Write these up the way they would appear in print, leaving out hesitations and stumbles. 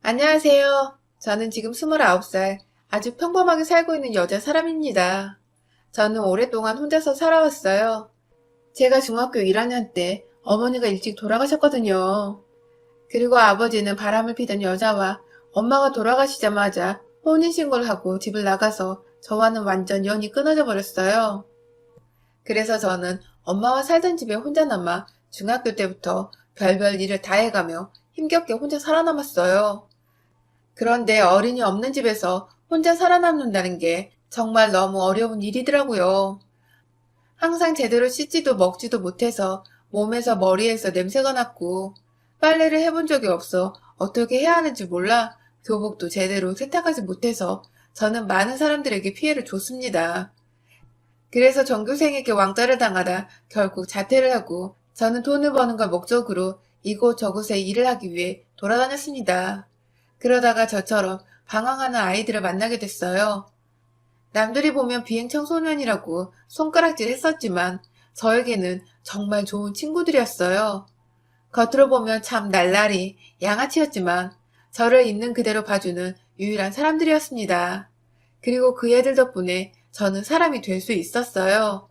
안녕하세요. 저는 지금 29살, 아주 평범하게 살고 있는 여자 사람입니다. 저는 오랫동안 혼자서 살아왔어요. 제가 중학교 1학년 때 어머니가 일찍 돌아가셨거든요. 그리고 아버지는 바람을 피던 여자와 엄마가 돌아가시자마자 혼인신고를 하고 집을 나가서 저와는 완전 연이 끊어져 버렸어요. 그래서 저는 엄마와 살던 집에 혼자 남아 중학교 때부터 별별 일을 다 해가며 힘겹게 혼자 살아남았어요. 그런데 어른이 없는 집에서 혼자 살아남는다는 게 정말 너무 어려운 일이더라고요. 항상 제대로 씻지도 먹지도 못해서 몸에서 머리에서 냄새가 났고 빨래를 해본 적이 없어 어떻게 해야 하는지 몰라 교복도 제대로 세탁하지 못해서 저는 많은 사람들에게 피해를 줬습니다. 그래서 전교생에게 왕따를 당하다 결국 자퇴를 하고 저는 돈을 버는 걸 목적으로 이곳저곳에 일을 하기 위해 돌아다녔습니다. 그러다가 저처럼 방황하는 아이들을 만나게 됐어요. 남들이 보면 비행 청소년이라고 손가락질 했었지만 저에게는 정말 좋은 친구들이었어요. 겉으로 보면 참 날라리, 양아치였지만 저를 있는 그대로 봐주는 유일한 사람들이었습니다. 그리고 그 애들 덕분에 저는 사람이 될 수 있었어요.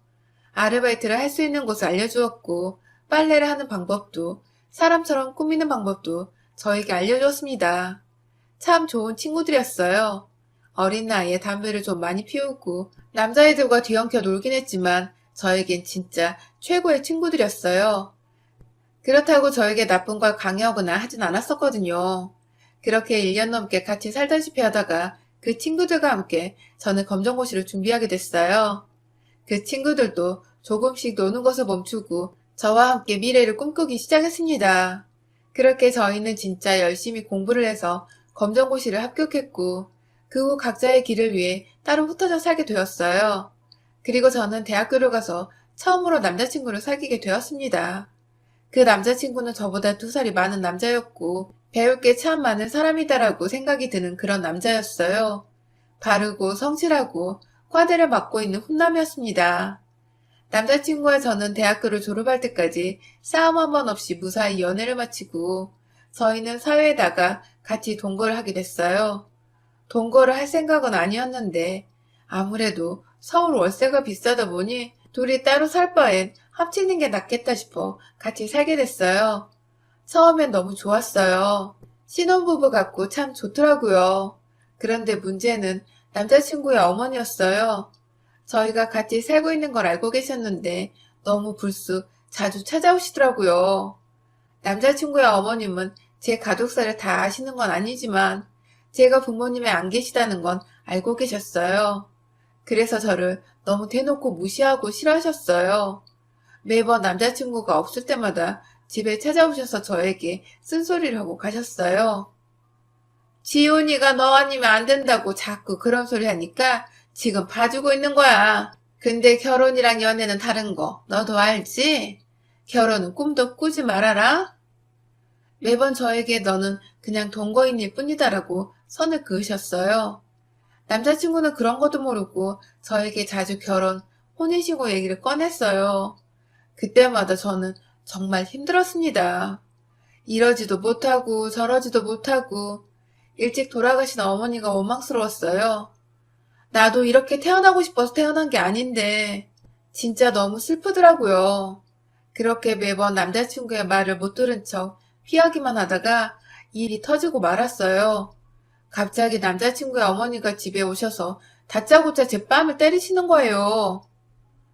아르바이트를 할 수 있는 곳을 알려주었고 빨래를 하는 방법도 사람처럼 꾸미는 방법도 저에게 알려주었습니다. 참 좋은 친구들이었어요. 어린 나이에 담배를 좀 많이 피우고 남자애들과 뒤엉켜 놀긴 했지만 저에겐 진짜 최고의 친구들이었어요. 그렇다고 저에게 나쁜 걸 강요하거나 하진 않았었거든요. 그렇게 1년 넘게 같이 살다시피 하다가 그 친구들과 함께 저는 검정고시를 준비하게 됐어요. 그 친구들도 조금씩 노는 것을 멈추고 저와 함께 미래를 꿈꾸기 시작했습니다. 그렇게 저희는 진짜 열심히 공부를 해서 검정고시를 합격했고 그 후 각자의 길을 위해 따로 흩어져 살게 되었어요. 그리고 저는 대학교를 가서 처음으로 남자친구를 사귀게 되었습니다. 그 남자친구는 저보다 2살이 많은 남자였고 배울 게 참 많은 사람이다라고 생각이 드는 그런 남자였어요. 바르고 성실하고 과대를 맡고 있는 훈남이었습니다. 남자친구와 저는 대학교를 졸업할 때까지 싸움 한 번 없이 무사히 연애를 마치고 저희는 사회에다가 같이 동거를 하게 됐어요. 동거를 할 생각은 아니었는데 아무래도 서울 월세가 비싸다 보니 둘이 따로 살 바엔 합치는 게 낫겠다 싶어 같이 살게 됐어요. 처음엔 너무 좋았어요. 신혼부부 같고 참 좋더라고요. 그런데 문제는 남자친구의 어머니였어요. 저희가 같이 살고 있는 걸 알고 계셨는데 너무 불쑥 자주 찾아오시더라고요. 남자친구의 어머님은 제 가족사를 다 아시는 건 아니지만 제가 부모님이 안 계시다는 건 알고 계셨어요. 그래서 저를 너무 대놓고 무시하고 싫어하셨어요. 매번 남자친구가 없을 때마다 집에 찾아오셔서 저에게 쓴소리를 하고 가셨어요. 지훈이가 너 아니면 안 된다고 자꾸 그런 소리 하니까 지금 봐주고 있는 거야. 근데 결혼이랑 연애는 다른 거 너도 알지? 결혼은 꿈도 꾸지 말아라. 매번 저에게 너는 그냥 동거인일 뿐이다라고 선을 그으셨어요. 남자친구는 그런 것도 모르고 저에게 자주 결혼, 혼인신고 얘기를 꺼냈어요. 그때마다 저는 정말 힘들었습니다. 이러지도 못하고 저러지도 못하고 일찍 돌아가신 어머니가 원망스러웠어요. 나도 이렇게 태어나고 싶어서 태어난 게 아닌데 진짜 너무 슬프더라고요. 그렇게 매번 남자친구의 말을 못 들은 척 피하기만 하다가 일이 터지고 말았어요. 갑자기 남자친구의 어머니가 집에 오셔서 다짜고짜 제 뺨을 때리시는 거예요.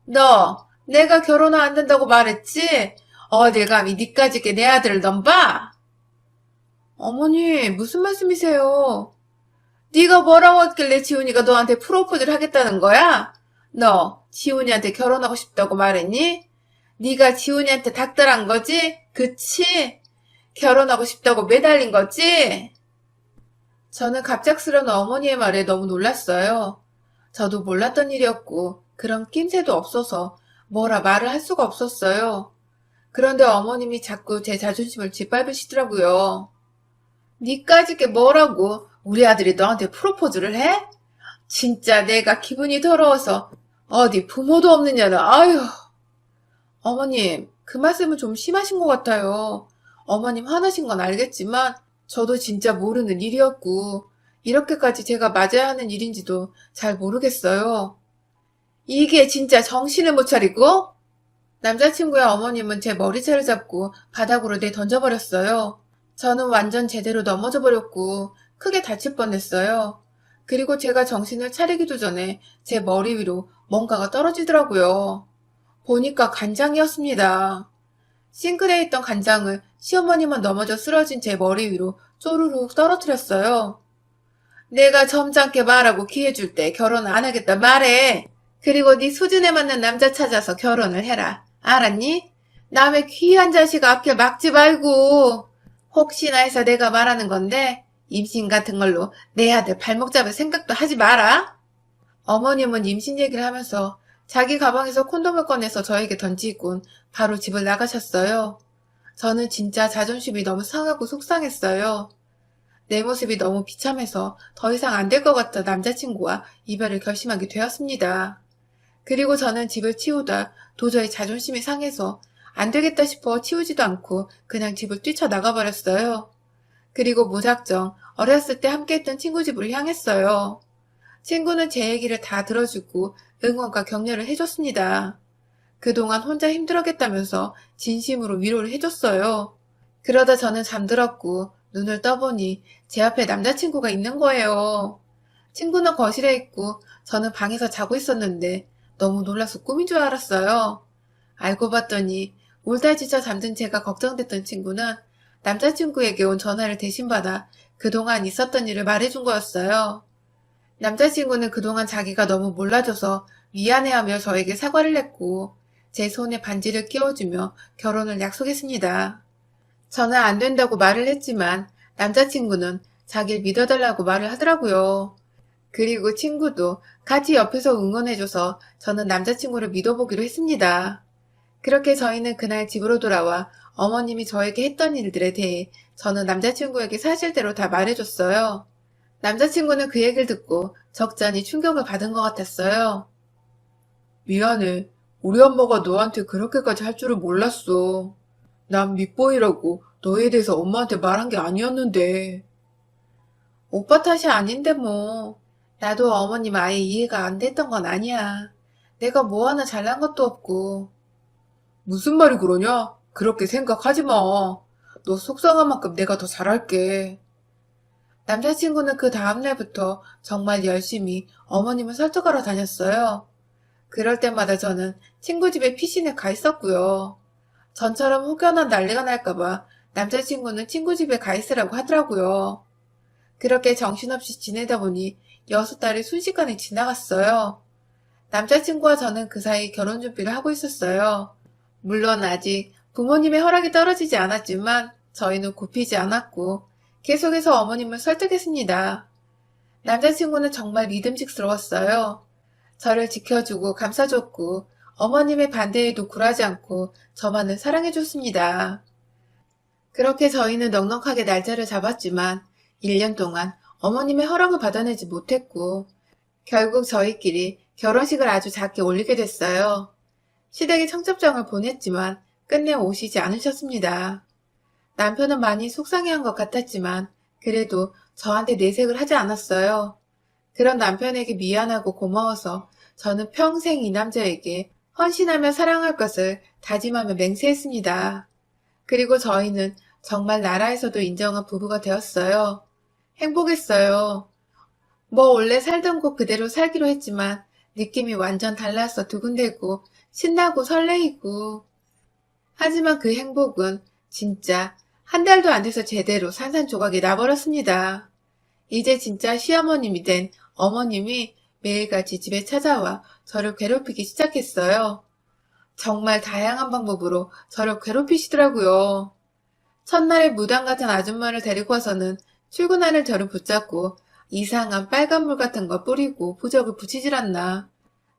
너 내가 결혼은 안 된다고 말했지? 어딜 감히 니까짓 게 내 아들을 넘봐? 어머니 무슨 말씀이세요? 네가 뭐라고 했길래 지훈이가 너한테 프로포즈를 하겠다는 거야? 너 지훈이한테 결혼하고 싶다고 말했니? 네가 지훈이한테 닥달한 거지? 그치? 결혼하고 싶다고 매달린 거지? 저는 갑작스러운 어머니의 말에 너무 놀랐어요. 저도 몰랐던 일이었고 그런 낌새도 없어서 뭐라 말을 할 수가 없었어요. 그런데 어머님이 자꾸 제 자존심을 짓밟으시더라고요. 니까짓 게 뭐라고 우리 아들이 너한테 프로포즈를 해? 진짜 내가 기분이 더러워서 어디 부모도 없는 년은 아유. 어머님 그 말씀은 좀 심하신 것 같아요. 어머님 화나신 건 알겠지만 저도 진짜 모르는 일이었고, 이렇게까지 제가 맞아야 하는 일인지도 잘 모르겠어요. 이게 진짜 정신을 못 차리고? 남자친구의 어머님은 제 머리채를 잡고 바닥으로 내던져버렸어요. 저는 완전 제대로 넘어져 버렸고 크게 다칠 뻔했어요. 그리고 제가 정신을 차리기도 전에 제 머리 위로 뭔가가 떨어지더라고요. 보니까 간장이었습니다. 싱크대에 있던 간장을 시어머님은 넘어져 쓰러진 제 머리 위로 쪼르륵 떨어뜨렸어요. 내가 점잖게 말하고 기회 줄 때 결혼 안 하겠다 말해. 그리고 네 수준에 맞는 남자 찾아서 결혼을 해라. 알았니? 남의 귀한 자식 앞길 막지 말고. 혹시나 해서 내가 말하는 건데 임신 같은 걸로 내 아들 발목 잡을 생각도 하지 마라. 어머님은 임신 얘기를 하면서 자기 가방에서 콘돔을 꺼내서 저에게 던지곤 바로 집을 나가셨어요. 저는 진짜 자존심이 너무 상하고 속상했어요. 내 모습이 너무 비참해서 더 이상 안 될 것 같아 남자친구와 이별을 결심하게 되었습니다. 그리고 저는 집을 치우다 도저히 자존심이 상해서 안 되겠다 싶어 치우지도 않고 그냥 집을 뛰쳐나가 버렸어요. 그리고 무작정 어렸을 때 함께했던 친구 집으로 향했어요. 친구는 제 얘기를 다 들어주고 응원과 격려를 해줬습니다. 그동안 혼자 힘들었겠다면서 진심으로 위로를 해줬어요. 그러다 저는 잠들었고 눈을 떠보니 제 앞에 남자친구가 있는 거예요. 친구는 거실에 있고 저는 방에서 자고 있었는데 너무 놀라서 꿈인 줄 알았어요. 알고 봤더니 울다 지쳐 잠든 제가 걱정됐던 친구는 남자친구에게 온 전화를 대신 받아 그동안 있었던 일을 말해준 거였어요. 남자친구는 그동안 자기가 너무 몰라줘서 미안해하며 저에게 사과를 했고 제 손에 반지를 끼워주며 결혼을 약속했습니다. 저는 안 된다고 말을 했지만 남자친구는 자기를 믿어달라고 말을 하더라고요. 그리고 친구도 같이 옆에서 응원해줘서 저는 남자친구를 믿어보기로 했습니다. 그렇게 저희는 그날 집으로 돌아와 어머님이 저에게 했던 일들에 대해 저는 남자친구에게 사실대로 다 말해줬어요. 남자친구는 그 얘기를 듣고 적잖이 충격을 받은 것 같았어요. 미안해. 우리 엄마가 너한테 그렇게까지 할 줄은 몰랐어. 난 밉보이라고 너에 대해서 엄마한테 말한 게 아니었는데. 오빠 탓이 아닌데 뭐. 나도 어머님 아예 이해가 안 됐던 건 아니야. 내가 뭐 하나 잘난 것도 없고. 무슨 말이 그러냐? 그렇게 생각하지 마. 너 속상한 만큼 내가 더 잘할게. 남자친구는 그 다음날부터 정말 열심히 어머님을 설득하러 다녔어요. 그럴 때마다 저는 친구 집에 피신에 가 있었고요. 전처럼 혹여나 난리가 날까봐 남자친구는 친구 집에 가 있으라고 하더라고요. 그렇게 정신없이 지내다 보니 6달이 순식간에 지나갔어요. 남자친구와 저는 그 사이 결혼 준비를 하고 있었어요. 물론 아직 부모님의 허락이 떨어지지 않았지만 저희는 굽히지 않았고 계속해서 어머님을 설득했습니다. 남자친구는 정말 믿음직스러웠어요. 저를 지켜주고 감싸줬고 어머님의 반대에도 굴하지 않고 저만을 사랑해줬습니다. 그렇게 저희는 넉넉하게 날짜를 잡았지만 1년 동안 어머님의 허락을 받아내지 못했고 결국 저희끼리 결혼식을 아주 작게 올리게 됐어요. 시댁에 청첩장을 보냈지만 끝내 오시지 않으셨습니다. 남편은 많이 속상해한 것 같았지만 그래도 저한테 내색을 하지 않았어요. 그런 남편에게 미안하고 고마워서 저는 평생 이 남자에게 헌신하며 사랑할 것을 다짐하며 맹세했습니다. 그리고 저희는 정말 나라에서도 인정한 부부가 되었어요. 행복했어요. 뭐 원래 살던 곳 그대로 살기로 했지만 느낌이 완전 달라서 두근대고 신나고 설레이고. 하지만 그 행복은 진짜 한 달도 안 돼서 제대로 산산조각이 나버렸습니다. 이제 진짜 시어머님이 된 어머님이 매일같이 집에 찾아와 저를 괴롭히기 시작했어요. 정말 다양한 방법으로 저를 괴롭히시더라고요. 첫날에 무당 같은 아줌마를 데리고 와서는 출근하는 저를 붙잡고 이상한 빨간물 같은 거 뿌리고 부적을 붙이질 않나.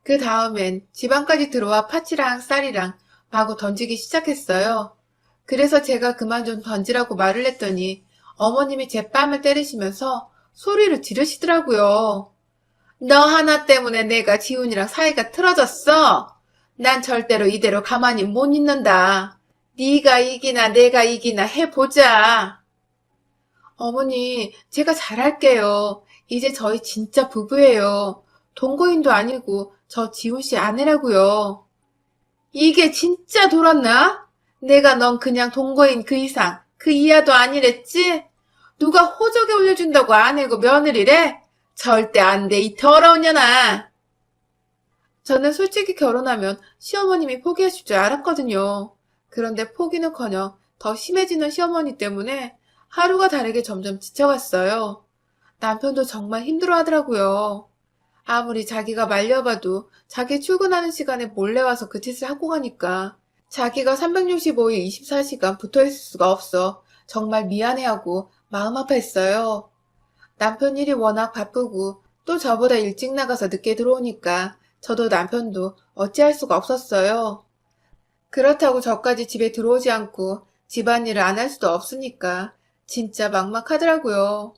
그 다음엔 집안까지 들어와 파치랑 쌀이랑 마구 던지기 시작했어요. 그래서 제가 그만 좀 던지라고 말을 했더니 어머님이 제 뺨을 때리시면서 소리를 지르시더라고요. 너 하나 때문에 내가 지훈이랑 사이가 틀어졌어? 난 절대로 이대로 가만히 못 있는다. 네가 이기나 내가 이기나 해보자. 어머니, 제가 잘할게요. 이제 저희 진짜 부부예요. 동거인도 아니고 저 지훈 씨 아내라고요. 이게 진짜 돌았나? 내가 넌 그냥 동거인 그 이상, 그 이하도 아니랬지? 누가 호적에 올려준다고 아내고 며느리래? 절대 안 돼, 이 더러운 년아. 저는 솔직히 결혼하면 시어머님이 포기하실 줄 알았거든요. 그런데 포기는커녕 더 심해지는 시어머니 때문에 하루가 다르게 점점 지쳐갔어요. 남편도 정말 힘들어하더라고요. 아무리 자기가 말려봐도 자기 출근하는 시간에 몰래 와서 그 짓을 하고 가니까 자기가 365일 24시간 붙어있을 수가 없어 정말 미안해하고 마음 아파했어요. 남편 일이 워낙 바쁘고 또 저보다 일찍 나가서 늦게 들어오니까 저도 남편도 어찌할 수가 없었어요. 그렇다고 저까지 집에 들어오지 않고 집안일을 안 할 수도 없으니까 진짜 막막하더라고요.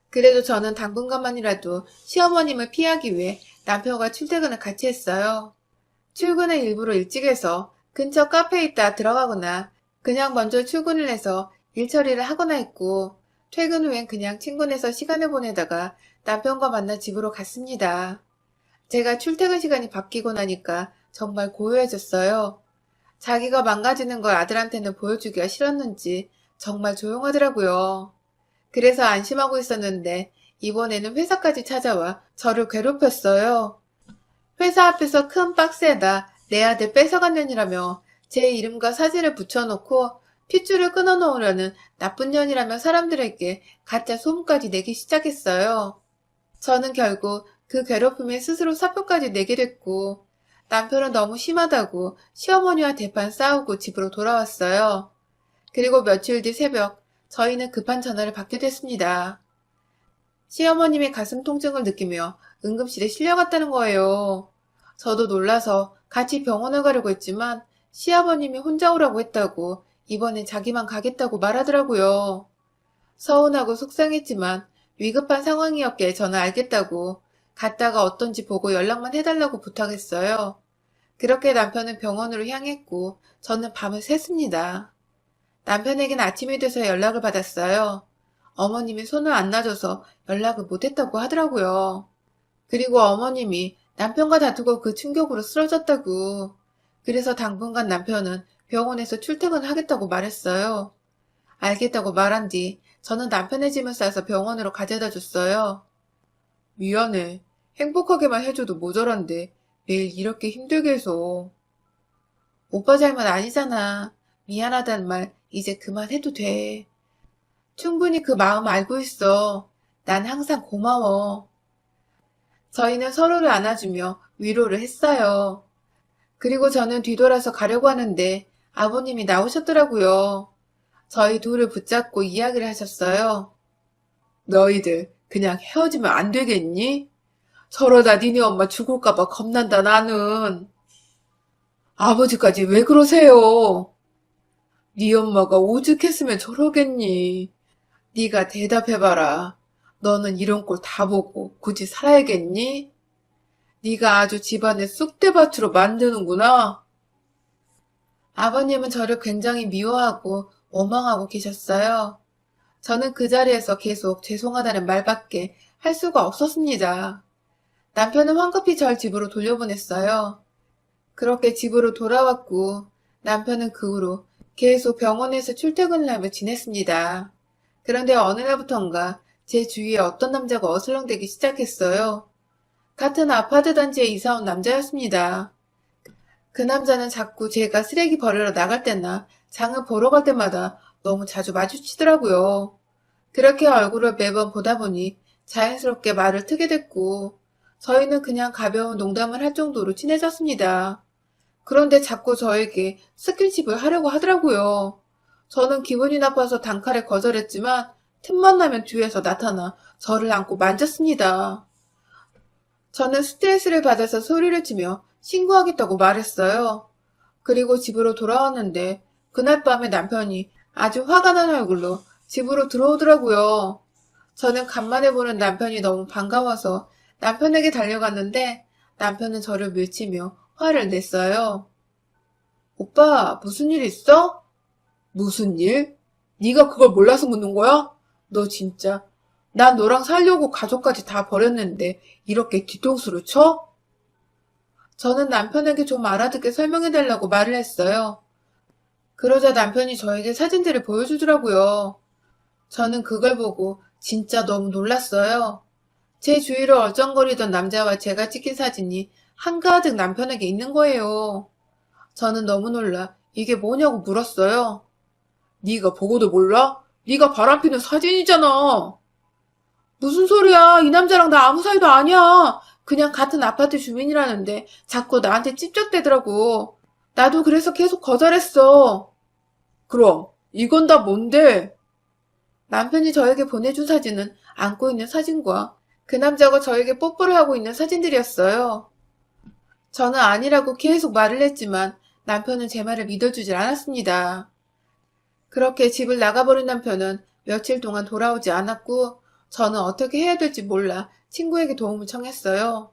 그래도 저는 당분간만이라도 시어머님을 피하기 위해 남편과 출퇴근을 같이 했어요. 출근을 일부러 일찍 해서 근처 카페에 있다 들어가거나 그냥 먼저 출근을 해서 일 처리를 하거나 했고 퇴근 후엔 그냥 친구네서 시간을 보내다가 남편과 만나 집으로 갔습니다. 제가 출퇴근 시간이 바뀌고 나니까 정말 고요해졌어요. 자기가 망가지는 걸 아들한테는 보여주기가 싫었는지 정말 조용하더라고요. 그래서 안심하고 있었는데 이번에는 회사까지 찾아와 저를 괴롭혔어요. 회사 앞에서 큰 박스에다 내 아들 뺏어간 년이라며 제 이름과 사진을 붙여놓고 핏줄을 끊어놓으려는 나쁜 년이라며 사람들에게 가짜 소문까지 내기 시작했어요. 저는 결국 그 괴롭힘에 스스로 사표까지 내게 됐고 남편은 너무 심하다고 시어머니와 대판 싸우고 집으로 돌아왔어요. 그리고 며칠 뒤 새벽 저희는 급한 전화를 받게 됐습니다. 시어머님이 가슴 통증을 느끼며 응급실에 실려갔다는 거예요. 저도 놀라서 같이 병원을 가려고 했지만 시아버님이 혼자 오라고 했다고 이번엔 자기만 가겠다고 말하더라고요. 서운하고 속상했지만 위급한 상황이었기에 저는 알겠다고 갔다가 어떤지 보고 연락만 해달라고 부탁했어요. 그렇게 남편은 병원으로 향했고 저는 밤을 샜습니다. 남편에겐 아침이 돼서 연락을 받았어요. 어머님이 손을 안 놔줘서 연락을 못했다고 하더라고요. 그리고 어머님이 남편과 다투고 그 충격으로 쓰러졌다고. 그래서 당분간 남편은 병원에서 출퇴근을 하겠다고 말했어요. 알겠다고 말한 뒤 저는 남편의 짐을 싸서 병원으로 가져다 줬어요. 미안해. 행복하게만 해줘도 모자란데 매일 이렇게 힘들게 해서. 오빠 잘못 아니잖아. 미안하다는 말 이제 그만해도 돼. 충분히 그 마음 알고 있어. 난 항상 고마워. 저희는 서로를 안아주며 위로를 했어요. 그리고 저는 뒤돌아서 가려고 하는데 아버님이 나오셨더라고요. 저희 둘을 붙잡고 이야기를 하셨어요. 너희들 그냥 헤어지면 안 되겠니? 저러다 니네 엄마 죽을까봐 겁난다 나는. 아버지까지 왜 그러세요? 네 엄마가 오죽했으면 저러겠니? 네가 대답해봐라. 너는 이런 꼴 다 보고 굳이 살아야겠니? 네가 아주 집안의 쑥대밭으로 만드는구나. 아버님은 저를 굉장히 미워하고 원망하고 계셨어요. 저는 그 자리에서 계속 죄송하다는 말밖에 할 수가 없었습니다. 남편은 황급히 절 집으로 돌려보냈어요. 그렇게 집으로 돌아왔고 남편은 그 후로 계속 병원에서 출퇴근을 하며 지냈습니다. 그런데 어느 날부턴가 제 주위에 어떤 남자가 어슬렁대기 시작했어요. 같은 아파트 단지에 이사 온 남자였습니다. 그 남자는 자꾸 제가 쓰레기 버리러 나갈 때나 장을 보러 갈 때마다 너무 자주 마주치더라고요. 그렇게 얼굴을 매번 보다 보니 자연스럽게 말을 트게 됐고 저희는 그냥 가벼운 농담을 할 정도로 친해졌습니다. 그런데 자꾸 저에게 스킨십을 하려고 하더라고요. 저는 기분이 나빠서 단칼에 거절했지만 틈만 나면 뒤에서 나타나 저를 안고 만졌습니다. 저는 스트레스를 받아서 소리를 치며 신고하겠다고 말했어요. 그리고 집으로 돌아왔는데 그날 밤에 남편이 아주 화가 난 얼굴로 집으로 들어오더라고요. 저는 간만에 보는 남편이 너무 반가워서 남편에게 달려갔는데 남편은 저를 밀치며 화를 냈어요. 오빠, 무슨 일 있어? 무슨 일? 네가 그걸 몰라서 묻는 거야? 너 진짜 난 너랑 살려고 가족까지 다 버렸는데 이렇게 뒤통수를 쳐? 저는 남편에게 좀 알아듣게 설명해달라고 말을 했어요. 그러자 남편이 저에게 사진들을 보여주더라고요. 저는 그걸 보고 진짜 너무 놀랐어요. 제 주위를 얼쩡거리던 남자와 제가 찍힌 사진이 한가득 남편에게 있는 거예요. 저는 너무 놀라 이게 뭐냐고 물었어요. 네가 보고도 몰라? 네가 바람피는 사진이잖아. 무슨 소리야? 이 남자랑 나 아무 사이도 아니야. 그냥 같은 아파트 주민이라는데 자꾸 나한테 찝쩍대더라고. 나도 그래서 계속 거절했어. 그럼 이건 다 뭔데? 남편이 저에게 보내준 사진은 안고 있는 사진과 그 남자가 저에게 뽀뽀를 하고 있는 사진들이었어요. 저는 아니라고 계속 말을 했지만 남편은 제 말을 믿어주질 않았습니다. 그렇게 집을 나가버린 남편은 며칠 동안 돌아오지 않았고 저는 어떻게 해야 될지 몰라 친구에게 도움을 청했어요.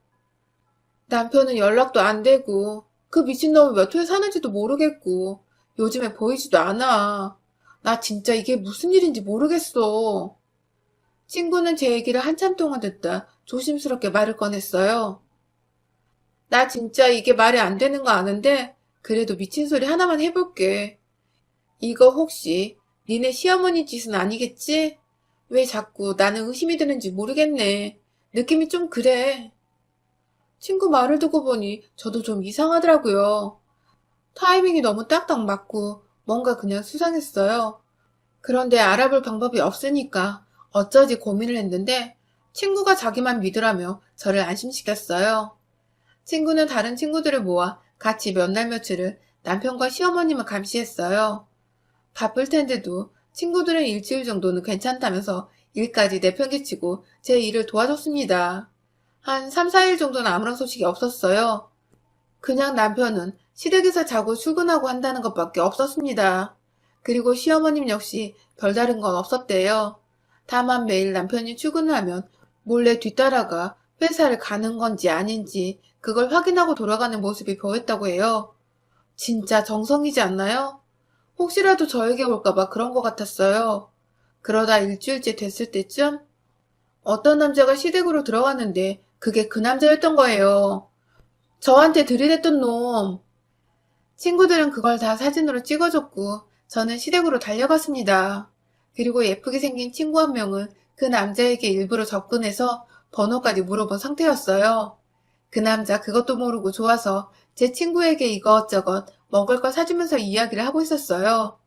남편은 연락도 안 되고 그 미친놈이 몇 호에 사는지도 모르겠고 요즘에 보이지도 않아. 나 진짜 이게 무슨 일인지 모르겠어. 친구는 제 얘기를 한참 동안 듣다 조심스럽게 말을 꺼냈어요. 나 진짜 이게 말이 안 되는 거 아는데 그래도 미친 소리 하나만 해볼게. 이거 혹시 니네 시어머니 짓은 아니겠지? 왜 자꾸 나는 의심이 드는지 모르겠네. 느낌이 좀 그래. 친구 말을 듣고 보니 저도 좀 이상하더라고요. 타이밍이 너무 딱딱 맞고 뭔가 그냥 수상했어요. 그런데 알아볼 방법이 없으니까 어쩌지 고민을 했는데 친구가 자기만 믿으라며 저를 안심시켰어요. 친구는 다른 친구들을 모아 같이 몇 날 며칠을 남편과 시어머님을 감시했어요. 바쁠 텐데도 친구들은 일주일 정도는 괜찮다면서 일까지 내팽개치고 제 일을 도와줬습니다. 한 3, 4일 정도는 아무런 소식이 없었어요. 그냥 남편은 시댁에서 자고 출근하고 한다는 것밖에 없었습니다. 그리고 시어머님 역시 별다른 건 없었대요. 다만 매일 남편이 출근을 하면 몰래 뒤따라가 회사를 가는 건지 아닌지 그걸 확인하고 돌아가는 모습이 보였다고 해요. 진짜 정성이지 않나요? 혹시라도 저에게 올까봐 그런 것 같았어요. 그러다 일주일째 됐을 때쯤 어떤 남자가 시댁으로 들어갔는데 그게 그 남자였던 거예요. 저한테 들이댔던 놈. 친구들은 그걸 다 사진으로 찍어줬고 저는 시댁으로 달려갔습니다. 그리고 예쁘게 생긴 친구 한 명은 그 남자에게 일부러 접근해서 번호까지 물어본 상태였어요. 그 남자 그것도 모르고 좋아서 제 친구에게 이것저것 먹을 거 사주면서 이야기를 하고 있었어요.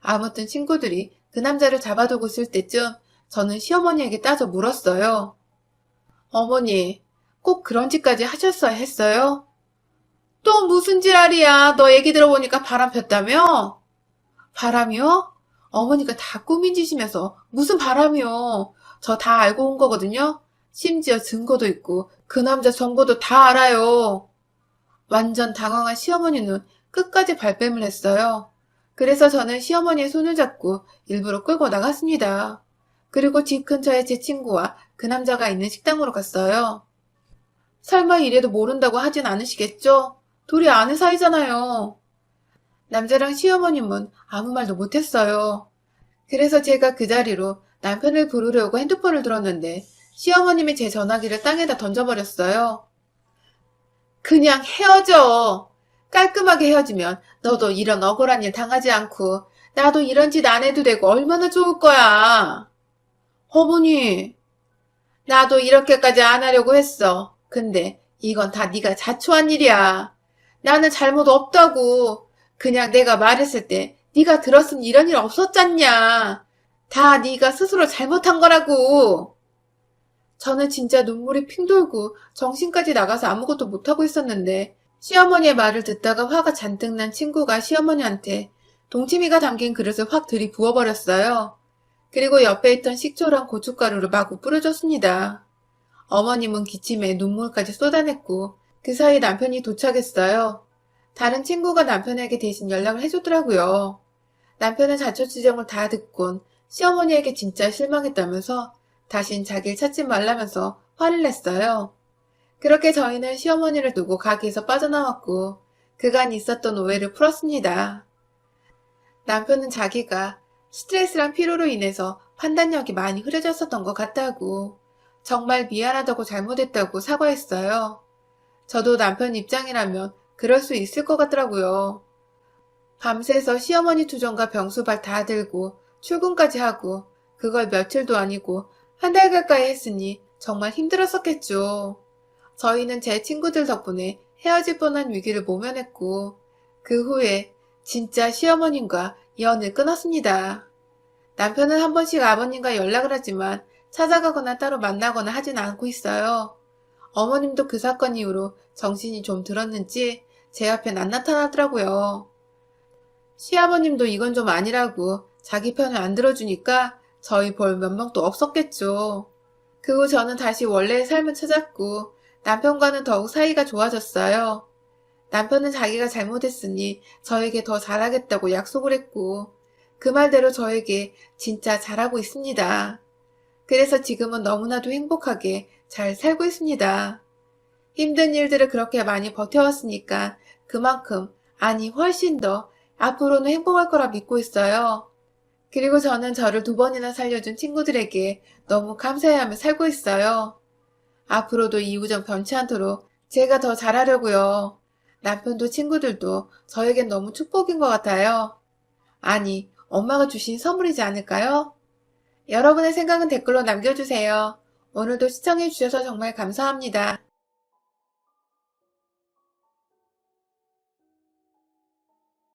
아무튼 친구들이 그 남자를 잡아두고 있을 때쯤 저는 시어머니에게 따져 물었어요. 어머니, 꼭 그런 짓까지 하셨어야 했어요? 또 무슨 지랄이야. 너 얘기 들어보니까 바람 폈다며? 바람이요? 어머니가 다 꾸민 짓이면서 무슨 바람이요. 저 다 알고 온 거거든요. 심지어 증거도 있고 그 남자 정보도 다 알아요. 완전 당황한 시어머니는 끝까지 발뺌을 했어요. 그래서 저는 시어머니의 손을 잡고 일부러 끌고 나갔습니다. 그리고 집 근처에 제 친구와 그 남자가 있는 식당으로 갔어요. 설마 이래도 모른다고 하진 않으시겠죠? 둘이 아는 사이잖아요. 남자랑 시어머님은 아무 말도 못했어요. 그래서 제가 그 자리로 남편을 부르려고 핸드폰을 들었는데 시어머님이 제 전화기를 땅에다 던져버렸어요. 그냥 헤어져. 깔끔하게 헤어지면 너도 이런 억울한 일 당하지 않고 나도 이런 짓 안 해도 되고 얼마나 좋을 거야. 어머니, 나도 이렇게까지 안 하려고 했어. 근데 이건 다 네가 자초한 일이야. 나는 잘못 없다고. 그냥 내가 말했을 때 네가 들었으면 이런 일 없었잖냐. 다 네가 스스로 잘못한 거라고. 저는 진짜 눈물이 핑 돌고 정신까지 나가서 아무것도 못하고 있었는데 시어머니의 말을 듣다가 화가 잔뜩 난 친구가 시어머니한테 동치미가 담긴 그릇을 확 들이부어버렸어요. 그리고 옆에 있던 식초랑 고춧가루를 마구 뿌려줬습니다. 어머님은 기침에 눈물까지 쏟아냈고 그 사이 남편이 도착했어요. 다른 친구가 남편에게 대신 연락을 해줬더라고요. 남편은 자초지종을 다 듣곤 시어머니에게 진짜 실망했다면서 다신 자기를 찾지 말라면서 화를 냈어요. 그렇게 저희는 시어머니를 두고 가게에서 빠져나왔고 그간 있었던 오해를 풀었습니다. 남편은 자기가 스트레스랑 피로로 인해서 판단력이 많이 흐려졌었던 것 같다고. 정말 미안하다고 잘못했다고 사과했어요. 저도 남편 입장이라면 그럴 수 있을 것 같더라고요. 밤새서 시어머니 투정과 병수발 다 들고 출근까지 하고 그걸 며칠도 아니고 한 달 가까이 했으니 정말 힘들었었겠죠. 저희는 제 친구들 덕분에 헤어질 뻔한 위기를 모면했고 그 후에 진짜 시어머님과 연을 끊었습니다. 남편은 한 번씩 아버님과 연락을 하지만 찾아가거나 따로 만나거나 하진 않고 있어요. 어머님도 그 사건 이후로 정신이 좀 들었는지 제 앞엔 안 나타나더라고요. 시아버님도 이건 좀 아니라고 자기 편을 안 들어주니까 저희 볼 면목도 없었겠죠. 그 후 저는 다시 원래의 삶을 찾았고 남편과는 더욱 사이가 좋아졌어요. 남편은 자기가 잘못했으니 저에게 더 잘하겠다고 약속을 했고 그 말대로 저에게 진짜 잘하고 있습니다. 그래서 지금은 너무나도 행복하게 잘 살고 있습니다. 힘든 일들을 그렇게 많이 버텨왔으니까 그만큼, 아니 훨씬 더 앞으로는 행복할 거라 믿고 있어요. 그리고 저는 저를 2번이나 살려준 친구들에게 너무 감사해하며 살고 있어요. 앞으로도 이 우정 변치 않도록 제가 더 잘하려고요. 남편도 친구들도 저에겐 너무 축복인 것 같아요. 아니, 엄마가 주신 선물이지 않을까요? 여러분의 생각은 댓글로 남겨주세요. 오늘도 시청해주셔서 정말 감사합니다.